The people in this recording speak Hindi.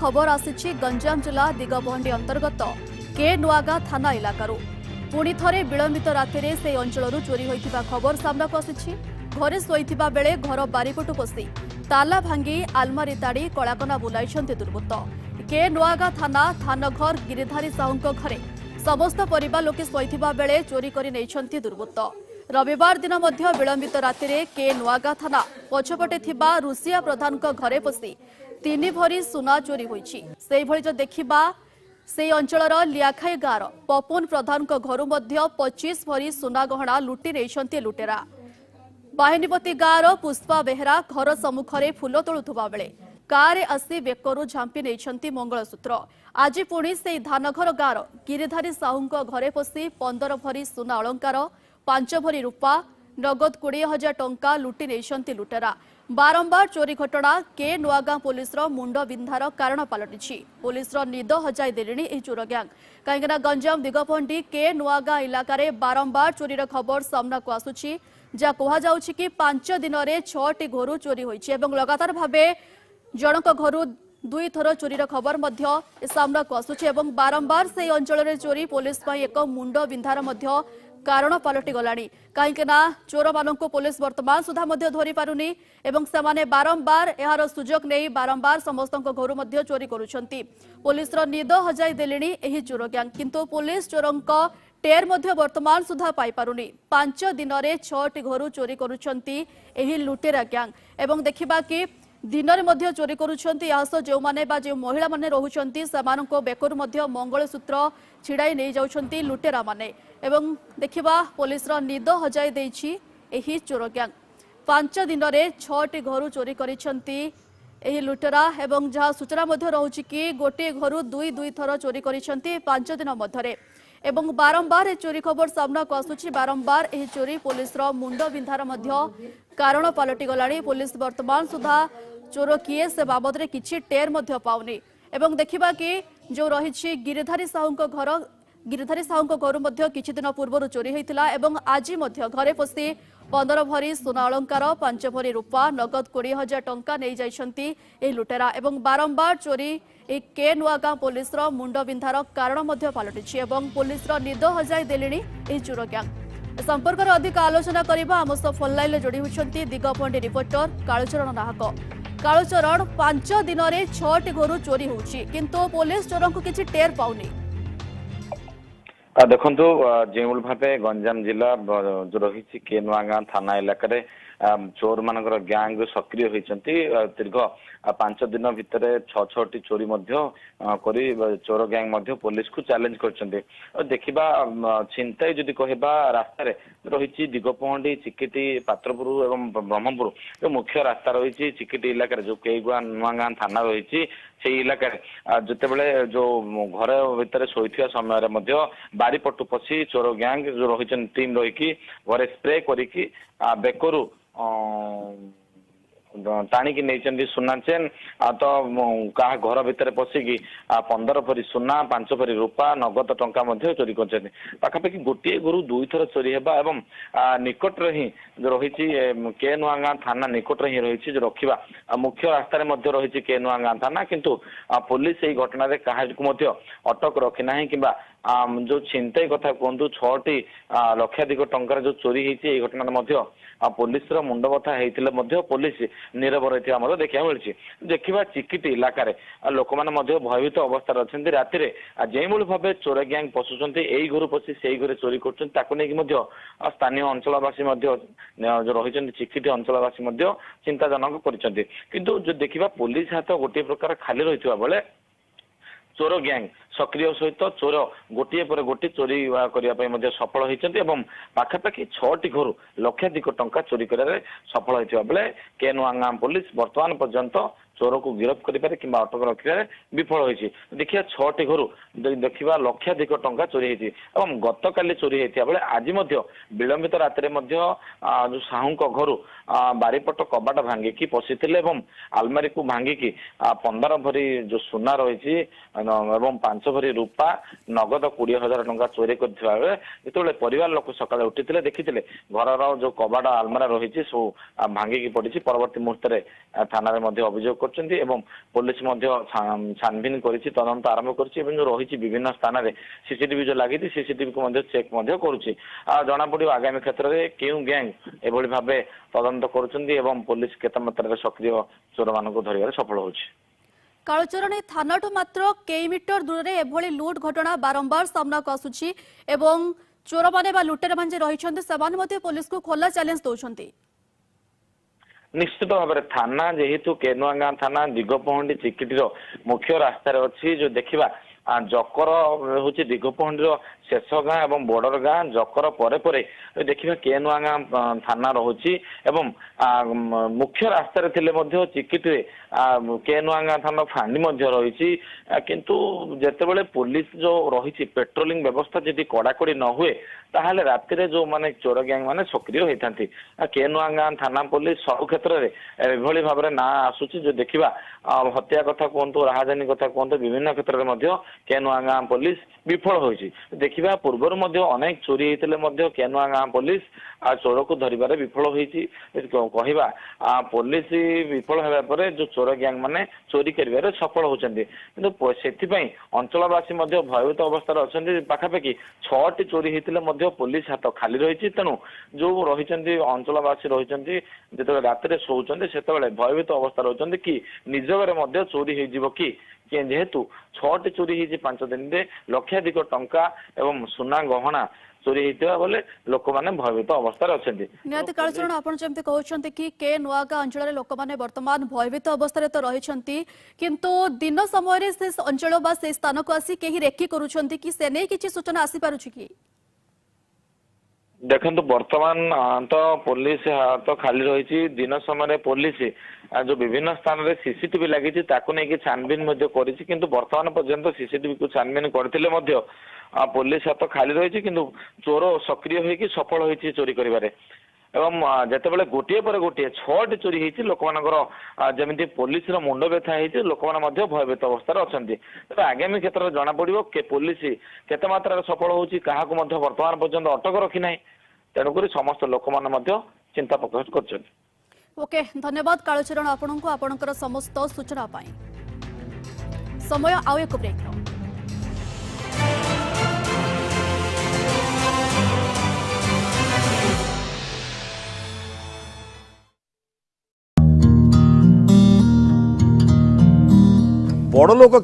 खबर आसी गंजाम जिला दिगपहंडी अंतर्गत के नुआगा थाना इलाकार पुणी थे विलंबित राति से अंचल चोरी होता खबर सामना को आसी घरे शोइथिबा बेले घर बारिपटु पशि ताला भांगी आलमारी ताड़ी कलाकना बुलाई दुर्बृत्त के नुआगा थाना थानघर गिरिधारी साहू घरे समस्त परिवार लोके शोइथिबा बेले चोरी कर दुर्बृत्त रविवार दिन मध्य विलंबित राति के नुआगा थाना पछपटे थिबा रुसिया प्रधान घरे पशि 3 भरी सुना चोरी होईछि। सेहि भଳି जो देखिबा से अंचलर लियाखाई गाँर पपुन प्रधान घर मध्य 25 भरी सुना गहना लुटि नहीं लुटेरा। बाहिनीपति गाँर पुष्पा बेहरा घर सम्मुखें फुल तोलुवा बेले कार आसी बेकरू झांपी नहीं मंगलसूत्र। आज पुणी से धानघर गाँर गिरिधारी साहू घरे पशि 15 भरी सुना अलंकार 5 भरी रूपा नगद 20,000 टंका लुटि नहीं लुटेरा। बारंबार चोरी घटना के नुआगां पुलिस मुंड बिंधार कारण पलटि पुलिस निद हजाई देलेनी चोर ग्यांग कहीं गंजाम दिगपहंडी के नुआगां इलाकार बारंबार चोरीर खबर सामना को आसुछि जहाँ कहुछि कि 5 दिन में 6टी घर चोरी होइछि एवं लगातार भावे जनक घर 2 थर चोरीर खबर सामना को आसुछि एवं बारंबार से अंचल चोरी पुलिस एक मुंड बिंधार कारण पलटि गलानी कहीं चोर मानक पुलिस वर्तमान सुधा धरी पारुनी एवं सेमाने बारंबार यार सुजोग नहीं बारंबार समस्त घर चोरी करुछंती। पुलिस निद हजाई देलेनी एही चोर ग्यांग किंतु पुलिस चोरंक टेर वर्तमान सुधा पाई पारुनी। 5 दिन में 6टी घर चोरी करुछंती एही लुटेरा ग्यांग एवं देखिबा कि दिन में चोरी करुछंती जो माने बा जो महिला माने रहुछंती सेमानंको बेकरु मध्य मंगलसूत्र छिड़ाई नहीं जाउछंती लुटेरा माने एवं देखिबा पुलिस निद हजाई देछि एही चोर ग्यांग 5 दिन में 6टी घर चोरी करिछंती एही लुटेरा एवं जहाँ सूचना मध्य रहुछि कि गोटे घर 2 थर चोरी करिछंती 5 दिन मध्यरे एवं बारंबार चोरी खबर सामना को आसुछि। बारंबार एही चोरी पुलिस मुंड बिंधार कारण पलटि गलानी। पुलिस वर्तमान सुधा चोर किए से बाबद में किछि टेर पाउनी एवं देखिबा कि जो रही गिरिधारी साहू घर किछि दिन पूर्व चोरी होता एवं आज घरे पशि 15 भरी सुना अलंकार 5 भरी रूपा नगद 20,000 टंका नहीं जाइछंती ए लुटेरा एवं बारंबार चोरी के नुआगां पुलिस मुंड बिंधार कारण पलटि एवं पुलिस निद हजाई देलेनी ए चोर ग्यांग। संपर्क में अधिक आलोचना करबा आम सह फोन लाइन जोड़ी होती दिगपहंडी रिपोर्टर कालूचरण नाहक। कालूचरण 5 दिन में 6टी घर चोरी होछि किंतु पुलिस चोर को किछि टेर पाउनी। देखु जो भाव गंजाम जिला जो रही के नुआगां थाना इलाकार चोर मान ग्यांग सक्रिय होती दीर्घ 5 दिन भितर 6टी चोरी कर चोर ग्यांग पुलिस को चैलेंज कर देखा छिनताई जदि कहबा रास्ता रही दिगपहंडी चिकिटी पात्रपुर एवं ब्रह्मपुर जो मुख्य रास्ता रही चिकिटी इलाकार जो केगुआ नुआगां थाना रही से इलाकार जिते बड़े जो घर भितर शोइथिया समय बारीपटु पशि चोर ग्यांग जो रही टीम रही घरे स्प्रे करिकी बेकरू टाणिकी नहीं सुना चेन तो क्या घर भितर पशिकी 15 भरी सुना 5 भरी रूपा नगद टंका चोरी कर पाखापाखि गोटे घर 2 थर चोरी है एवं निकट ही जो रही के नुआगां थाना निकट ही रही जो रखा मुख्य रास्तार रही के नुआगां थाना किंतु पुलिस यही घटना क्या अटक रखिना कि जो छिनताई कथा कहतु 6टी लक्षाधिक टंकार जो चोरी होती घटना पुलिस मुंड बथा होते पुलिस नीरव रही देखा मिली। देखा चिकिटी इलाकार लोक मैंने भयभीत अवस्था अच्छा राति जो भाव चोर ग्यांग पशुंट यही घर पशि से घर चोरी कर स्थानीय अंचलवासी जो रही चिकिटी अंचलवासी चिंताजनक कर देखा पुलिस हाथ गोटे प्रकार खाली रही बेले चोर ग्यांग सक्रिय सहित चोर गोटे पर गोटे चोरी करने सफल होती पाखापाखि 6टी घर लक्षाधिक टंका चोरी कर सफल होता बेले के नुआगां पुलिस वर्तमान पर्यंत चोर को गिरफ्त करें कि अटक रखा विफल होती। देखिए 6टी घर देखा लक्षाधिक टंका चोरी होती गत काली चोरी होता बेले आज विलंबित राति जो साहू घर बारीपट कबाट भांगिकी पशिथिले आलमारी को भांगिकी 15 भरी जो सुना रही 5 भरी रूपा नगद 20,000 टंका चोरी कर परिवार लोक सकाଳେ उठी देखी घर जो कबाट आलमारा रही सब भांगिकी पड़ी परवर्ती मुहूर्त थाना अभियोग କରୁଛନ୍ତି ଏବଂ ପୋଲିସ ମଧ୍ୟ ଛାନଭିନ କରିଛି, ତଦନ୍ତ ଆରମ୍ଭ କରିଛି ଏବଂ ଯୋଉ ରହିଛି ବିଭିନ୍ନ ସ୍ଥାନରେ ସିସିଟିଭି ଯୋଉ ଲାଗିଛି ସିସିଟିଭି କୁ ମଧ୍ୟ ଚେକ୍ ମଧ୍ୟ କରୁଛି। ଜଣାପଡିବ ଆଗାମୀ କ୍ଷେତ୍ରରେ କେଉଁ ଗ୍ୟାଙ୍ଗ ଏଭଳି ଭାବେ ତଦନ୍ତ କରୁଛନ୍ତି ଏବଂ ପୋଲିସ କେତେ ମାତ୍ରାରେ ସକ୍ରିୟ ଚୋରମାନଙ୍କୁ ଧରିବାରେ ସଫଳ ହେଉଛି। କାଳଚରଣୀ ଥାନାଠୁ ମାତ୍ର କେଇ ମିଟର ଦୂରରେ ଏଭଳି ଲୁଟ୍ ଘଟଣା ବାରମ୍ବାର ସାମ୍ନାକୁ ଆସୁଛି ଏବଂ ଚୋରମାନେ ବା ଲୁଟେରାମାନେ ଯେ ରହିଛନ୍ତି ସେମାନେ ମଧ୍ୟ ପୋଲିସକୁ ଖୋଲା ଚ୍ୟାଲେଞ୍ଜ ଦେଉଛନ୍ତି। ନିଶ୍ଚିତ ଭାବରେ ଥାନା ଯେହେତୁ କେନୁଆଗାଁ ଥାନା ଦିଗପହଣ୍ଡି ଚିକିଟିର ମୁଖ୍ୟ ରାସ୍ତାରେ ଅଛି, ଯୋଉ ଦେଖିବା ଜକର ହଉଛି ଦିଗପହଣ୍ଡିର ଶେଷ ଗାଁ ଏବଂ ବର୍ଡର ଗାଁ, ଜକର ପରେ ପରେ ଦେଖିବା କେନୁଆଗାଁ ଥାନା ରହୁଛି ଏବଂ ମୁଖ୍ୟ ରାସ୍ତାରେ ଥିଲେ ମଧ୍ୟ ଚିକିଟିରେ କେନୁଆଗାଁ ଥାନା ଫାଣ୍ଡି ମଧ୍ୟ ରହିଛି। କିନ୍ତୁ ଯେତେବେଳେ ପୋଲିସ ଯୋଉ ରହିଛି ପେଟ୍ରୋଲିଂ ବ୍ୟବସ୍ଥା ଯଦି କଡାକଡି ନ ହୁଏ ତାହେଲେ ରାତିରେ ଯୋଉମାନେ ଚୋର ଗ୍ୟାଙ୍ଗ ମାନେ ସକ୍ରିୟ ହୋଇଥାନ୍ତି। କେନୁଆଗାଁ ଥାନା ପୋଲିସ ସବୁ କ୍ଷେତ୍ରରେ ଏଭଳି ଭାବରେ ନାଁ ଆସୁଛି, ଯୋଉ ଦେଖିବା ହତ୍ୟା କଥା କୁହନ୍ତୁ, ରାହାଜାନୀ କଥା କୁହନ୍ତୁ, ବିଭିନ୍ନ କ୍ଷେତ୍ରରେ ମଧ୍ୟ କେନୁଆଗାଁ ପୋଲିସ ବିଫଳ ହୋଇଛି। ଦେଖିବା ପୂର୍ବରୁ ମଧ୍ୟ ଅନେକ ଚୋରି ହେଇଥିଲେ ମଧ୍ୟ କେନୁଆଗାଁ ପୋଲିସ ଚୋରକୁ ଧରିବାରେ ବିଫଳ ହୋଇଛି। କହିବା ପୋଲିସ ବିଫଳ ହେବା ପରେ ଯୋଉ ଚୋର ଗ୍ୟାଙ୍ଗ ମାନେ ଚୋରି କରିବାରେ ସଫଳ ହଉଛନ୍ତି, କିନ୍ତୁ ସେଥିପାଇଁ ଅଞ୍ଚଳବାସୀ ମଧ୍ୟ ଭୟଭୀତ ଅବସ୍ଥାରେ ଅଛନ୍ତି। ପାଖାପାଖି 6ଟି ଚୋରି ହେଇଥିଲେ ମଧ୍ୟ ପୋଲିସ ହାତ ଖାଲି ରହିଛି। ତେଣୁ ଯୋଉ ରହିଛନ୍ତି ଅଞ୍ଚଳବାସୀ ରହିଛନ୍ତି ଯେତେବେଳେ ରାତିରେ ଶୋଉଛନ୍ତି ସେତେବେଳେ ଭୟଭୀତ ଅବସ୍ଥାରେ ରହୁଛନ୍ତି କି ନିଜ ଘରେ ମଧ୍ୟ ଚୋରି ହେଇଯିବ କି, ଯେହେତୁ 6ଟି ଚୋରି ହେଇଛି 5 ଦିନରେ ଲକ୍ଷାଧିକ ଟଙ୍କା ଏବଂ ସୁନା ଗହଣା ଚୋରି ହେଇଥିବା ବେଲେ ଲୋକମାନେ ଭୟଭୀତ ଅବସ୍ଥାରେ ଅଛନ୍ତି। ନିହାତି କାଳଚରଣ ଆପଣ ଯେମିତି କହୁଛନ୍ତି କି କେ ନୂଆଗାଁ ଅଞ୍ଚଳରେ ଲୋକମାନେ ବର୍ତ୍ତମାନ ଭୟଭୀତ ଅବସ୍ଥାରେ ତ ରହିଛନ୍ତି, କିନ୍ତୁ ଦିନ ସମୟରେ ସେ ଅଞ୍ଚଳ ବା ସେ ସ୍ଥାନକୁ ଆସି କେହି ରେକି କରୁଛନ୍ତି କି ସେ ନେଇ କିଛି ସୂଚନା ଆସିପାରୁଛି କି? ଦେଖନ୍ତୁ ବର୍ତ୍ତମାନ ତ ପୋଲିସ ହାତ ଖାଲି ରହିଛି। ଦିନ ସମୟରେ ପୋଲିସ ଯୋଉ ବିଭିନ୍ନ ସ୍ଥାନରେ ସିସିଟିଭି ଲାଗିଛି ତାକୁ ନେଇକି ଛାନଭିନ ମଧ୍ୟ କରିଛି, କିନ୍ତୁ ବର୍ତ୍ତମାନ ପର୍ଯ୍ୟନ୍ତ ସିସିଟିଭି କୁ ଛାନଭିନ କରିଥିଲେ ମଧ୍ୟ ପୋଲିସ ହାତ ଖାଲି ରହିଛି, କିନ୍ତୁ ଚୋର ସକ୍ରିୟ ହୋଇକି ସଫଳ ହୋଇଛି ଚୋରି କରିବାରେ। ଏବଂ ଯେତେବେଳେ ଗୋଟିଏ ପରେ ଗୋଟିଏ 6ଟି ଚୋରି ହେଇଛି ଲୋକମାନଙ୍କର ଯେମିତି ପୋଲିସର ମୁଣ୍ଡ ବ୍ୟଥା ହେଇଛି, ଲୋକମାନେ ମଧ୍ୟ ଭୟଭୀତ ଅବସ୍ଥାରେ ଅଛନ୍ତି। ତେବେ ଆଗାମୀ କ୍ଷେତ୍ରରେ ଜଣାପଡିବ ପୋଲିସ କେତେ ମାତ୍ରାରେ ସଫଳ ହଉଛି, କାହାକୁ ମଧ୍ୟ ବର୍ତ୍ତମାନ ପର୍ଯ୍ୟନ୍ତ ଅଟକ ରଖିନାହିଁ। ତେଣୁକରି ସମସ୍ତ ଲୋକମାନେ ମଧ୍ୟ ଚିନ୍ତା ପ୍ରକାଶ କରିଛନ୍ତି। ଓକେ, ଧନ୍ୟବାଦ କାଳଚରଣ ଆପଣଙ୍କୁ ଆପଣଙ୍କର ସମସ୍ତ ସୂଚନା ପାଇଁ। ସମୟ ଆଉ ଏକ ବ୍ରେକ୍ର। बड़ लोक